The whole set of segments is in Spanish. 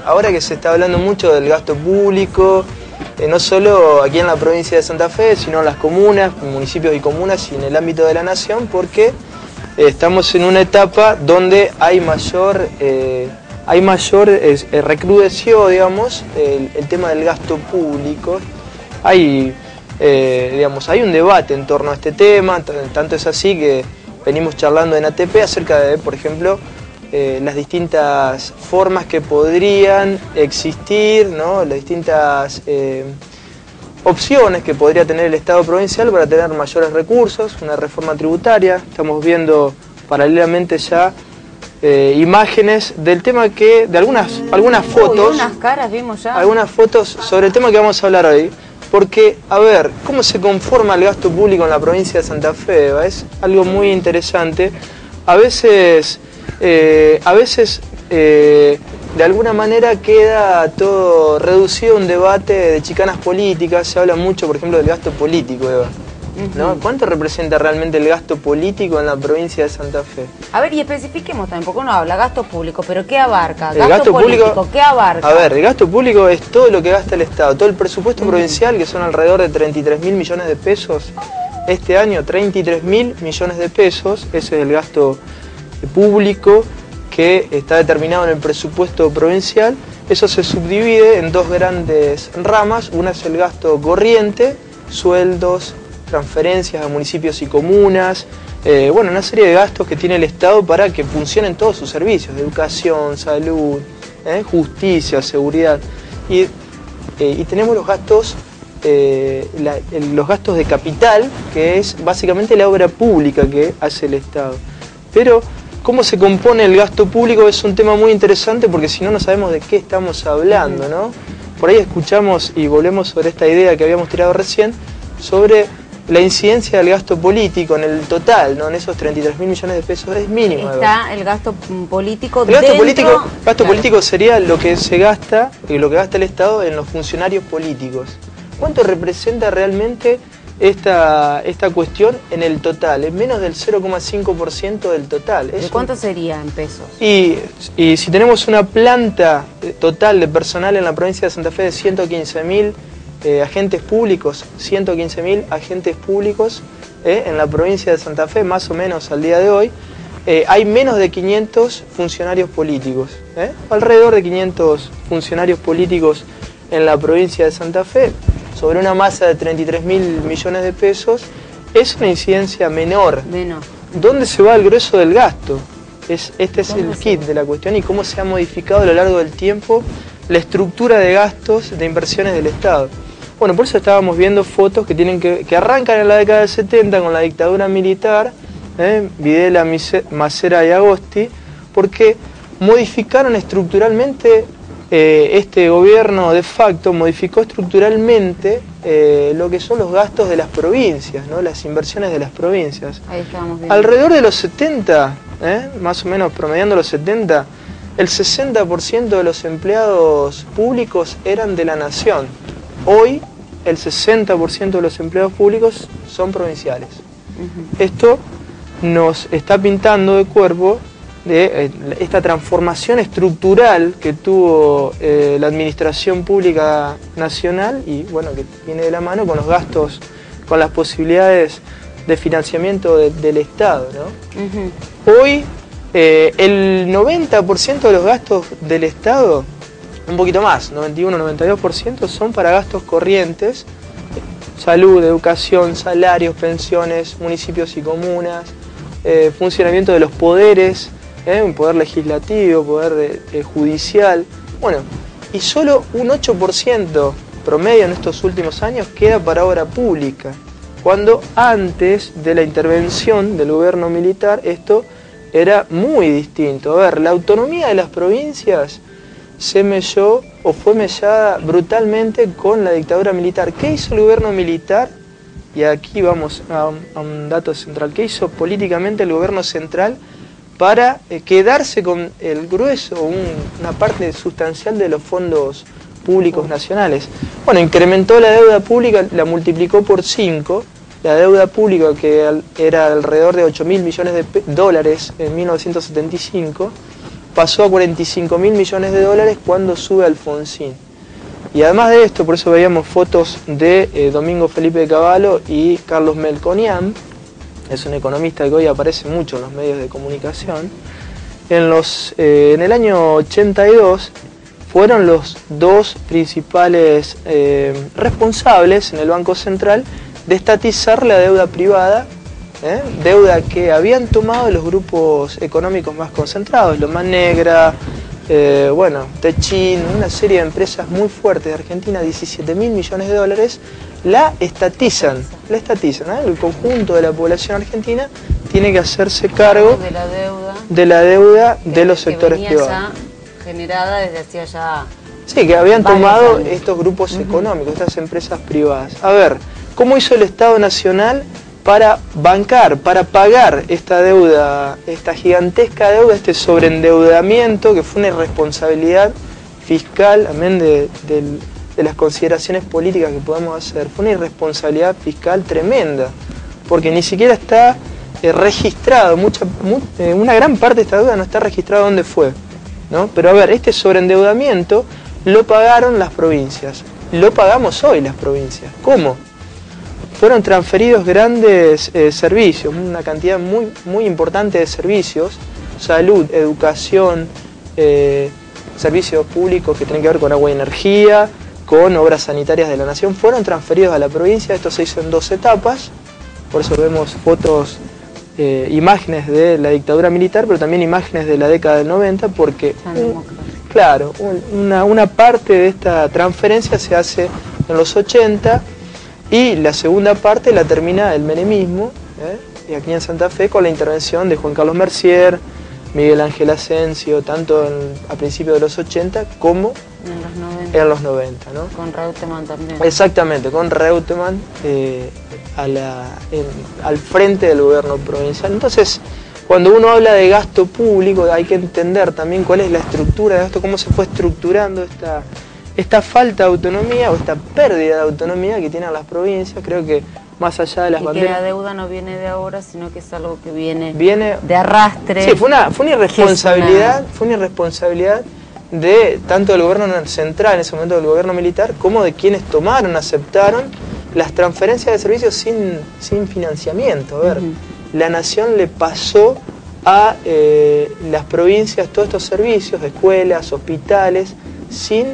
Ahora que se está hablando mucho del gasto público, no solo aquí en la provincia de Santa Fe, sino en las comunas, municipios y comunas y en el ámbito de la nación, porque estamos en una etapa donde hay mayor recrudeció, digamos, el tema del gasto público. Hay un debate en torno a este tema, tanto es así que venimos charlando en ATP acerca de, por ejemplo, las distintas formas que podrían existir, ¿no? Las distintas opciones que podría tener el Estado provincial para tener mayores recursos, una reforma tributaria. Estamos viendo paralelamente ya imágenes del tema de algunas fotos. Unas caras vimos ya. Algunas fotos sobre el tema que vamos a hablar hoy. Porque, a ver, ¿cómo se conforma el gasto público en la provincia de Santa Fe? Es algo muy interesante. A veces de alguna manera queda todo reducido a un debate de chicanas políticas. Se habla mucho, por ejemplo, del gasto político, Eva, ¿no? ¿Cuánto representa realmente el gasto político en la provincia de Santa Fe? A ver, y especifiquemos también, porque uno habla gasto público, pero ¿qué abarca? El gasto político, ¿qué abarca? A ver, el gasto público es todo lo que gasta el Estado, todo el presupuesto provincial, que son alrededor de 33.000 millones de pesos. Este año, 33.000 millones de pesos, ese es el gasto público que está determinado en el presupuesto provincial. Eso se subdivide en dos grandes ramas. Una es el gasto corriente, sueldos, transferencias a municipios y comunas, una serie de gastos que tiene el Estado para que funcionen todos sus servicios, de educación, salud, justicia, seguridad. Y tenemos los gastos de capital, que es básicamente la obra pública que hace el Estado. Pero cómo se compone el gasto público es un tema muy interesante, porque si no, no sabemos de qué estamos hablando, ¿no? Por ahí escuchamos y volvemos sobre esta idea que habíamos tirado recién, sobre la incidencia del gasto político en el total, ¿no? En esos 33.000 millones de pesos es mínimo. Está el gasto político el gasto político sería lo que se gasta, lo que gasta el Estado en los funcionarios políticos. ¿Cuánto representa realmente esta cuestión en el total? Es menos del 0,5% del total. ¿De cuánto sería en pesos? Y si tenemos una planta total de personal en la provincia de Santa Fe de 115.000 agentes públicos, 115.000 agentes públicos en la provincia de Santa Fe, más o menos al día de hoy, hay menos de 500 funcionarios políticos, alrededor de 500 funcionarios políticos en la provincia de Santa Fe, sobre una masa de 33.000 millones de pesos, es una incidencia menor. ¿Dónde se va el grueso del gasto? Este es el kit de la cuestión y cómo se ha modificado a lo largo del tiempo la estructura de gastos de inversiones del Estado. Bueno, por eso estábamos viendo fotos que arrancan en la década del 70 con la dictadura militar, Videla, Macera y Agosti, porque modificaron estructuralmente, este gobierno de facto modificó estructuralmente lo que son los gastos de las provincias, ¿no? Las inversiones de las provincias. Ahí estábamos viendo. Alrededor de los 70, más o menos promediando los 70, el 60% de los empleados públicos eran de la nación. Hoy, el 60% de los empleados públicos son provinciales. Esto nos está pintando de cuerpo de esta transformación estructural que tuvo la administración pública nacional y, bueno, que viene de la mano con los gastos, con las posibilidades de financiamiento del Estado, ¿no? Hoy, el 90% de los gastos del Estado, un poquito más, 91-92%, son para gastos corrientes, salud, educación, salarios, pensiones, municipios y comunas, funcionamiento de los poderes, un poder legislativo, poder judicial, bueno, y solo un 8% promedio en estos últimos años queda para obra pública, cuando antes de la intervención del gobierno militar esto era muy distinto. A ver, la autonomía de las provincias se melló o fue mellada brutalmente con la dictadura militar. ¿Qué hizo el gobierno militar? Y aquí vamos a un dato central. ¿Qué hizo políticamente el gobierno central para quedarse con el grueso, una parte sustancial de los fondos públicos nacionales? Bueno, incrementó la deuda pública, la multiplicó por 5. La deuda pública, que era alrededor de 8.000 millones de dólares en 1975, pasó a 45.000 millones de dólares cuando sube Alfonsín. Y además de esto, por eso veíamos fotos de Domingo Felipe de Cavallo y Carlos Melconian, es un economista que hoy aparece mucho en los medios de comunicación. En el año 82 fueron los dos principales responsables en el Banco Central de estatizar la deuda privada, deuda que habían tomado los grupos económicos más concentrados, Loma Negra, Techin, una serie de empresas muy fuertes de Argentina, 17.000 millones de dólares, la estatizan. El conjunto de la población argentina tiene que hacerse cargo de la deuda de los sectores privados. Ya generada desde hacía ya... Sí, que habían tomado estos grupos económicos, estas empresas privadas. A ver, ¿cómo hizo el Estado Nacional para bancar, para pagar esta deuda, esta gigantesca deuda, este sobreendeudamiento, que fue una irresponsabilidad fiscal, amén de las consideraciones políticas que podemos hacer? Fue una irresponsabilidad fiscal tremenda, porque ni siquiera está registrado, una gran parte de esta deuda no está registrada dónde fue, ¿no? Pero a ver, este sobreendeudamiento lo pagaron las provincias, lo pagamos hoy las provincias. ¿Cómo? Fueron transferidos grandes servicios, una cantidad muy importante de servicios, salud, educación, servicios públicos que tienen que ver con agua y energía, con obras sanitarias de la nación, fueron transferidos a la provincia. Esto se hizo en 2 etapas, por eso vemos fotos, imágenes de la dictadura militar, pero también imágenes de la década del 90, porque una parte de esta transferencia se hace en los 80, y la segunda parte la termina el menemismo, y aquí en Santa Fe, con la intervención de Juan Carlos Mercier, Miguel Ángel Asensio, tanto a principios de los 80 como en los 90. ¿no? Con Reutemann también. Exactamente, con Reutemann al frente del gobierno provincial. Entonces, cuando uno habla de gasto público, hay que entender también cuál es la estructura de gasto, cómo se fue estructurando esta falta de autonomía o esta pérdida de autonomía que tienen las provincias. Creo que más allá de las banderas... que la deuda no viene de ahora, sino que es algo que viene de arrastre. Sí, fue una irresponsabilidad de tanto del gobierno central, en ese momento del gobierno militar, como de quienes aceptaron las transferencias de servicios sin financiamiento. A ver, la nación le pasó a las provincias todos estos servicios, escuelas, hospitales, sin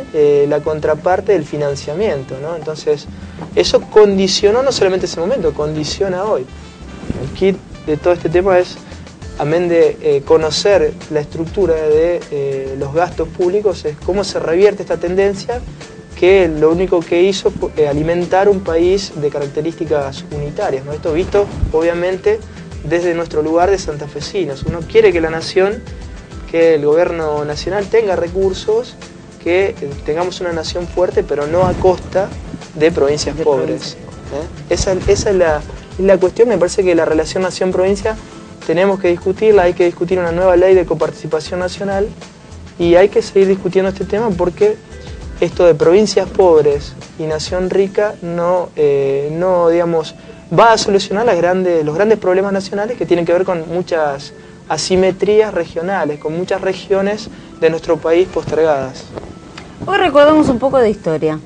la contraparte del financiamiento, ¿no? Entonces, eso condicionó no solamente ese momento, condiciona hoy. El kit de todo este tema es, amén de conocer la estructura de los gastos públicos, es cómo se revierte esta tendencia que lo único que hizo fue alimentar un país de características unitarias, ¿no? Esto visto, obviamente, desde nuestro lugar de santafesinos. Uno quiere que la nación, que el gobierno nacional tenga recursos, que tengamos una nación fuerte, pero no a costa de provincias pobres. Esa es la cuestión. Me parece que la relación nación-provincia tenemos que discutirla, hay que discutir una nueva ley de coparticipación nacional y hay que seguir discutiendo este tema, porque esto de provincias pobres y nación rica no digamos, va a solucionar los grandes problemas nacionales que tienen que ver con muchas asimetrías regionales, con muchas regiones de nuestro país postergadas. Hoy recordamos un poco de historia.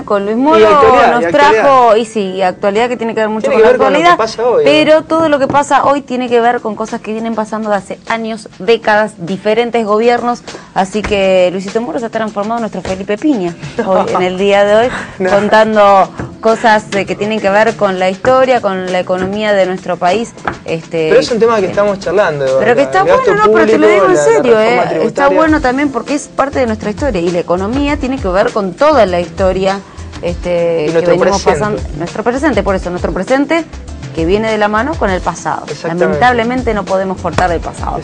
Con Luis Moro nos trajo, actualidad que tiene que ver mucho con la actualidad, pero todo lo que pasa hoy tiene que ver con cosas que vienen pasando de hace años, décadas, diferentes gobiernos, así que Luisito Moro se ha transformado en nuestro Felipe Piña hoy, en el día de hoy, contando cosas que tienen que ver con la historia, con la economía de nuestro país. Pero es un tema que estamos charlando. Pero que está bueno, no, pero te lo digo en serio, está bueno también porque es parte de nuestra historia y la economía tiene que ver con toda la historia que venimos pasando, nuestro presente que viene de la mano con el pasado. Lamentablemente no podemos cortar el pasado.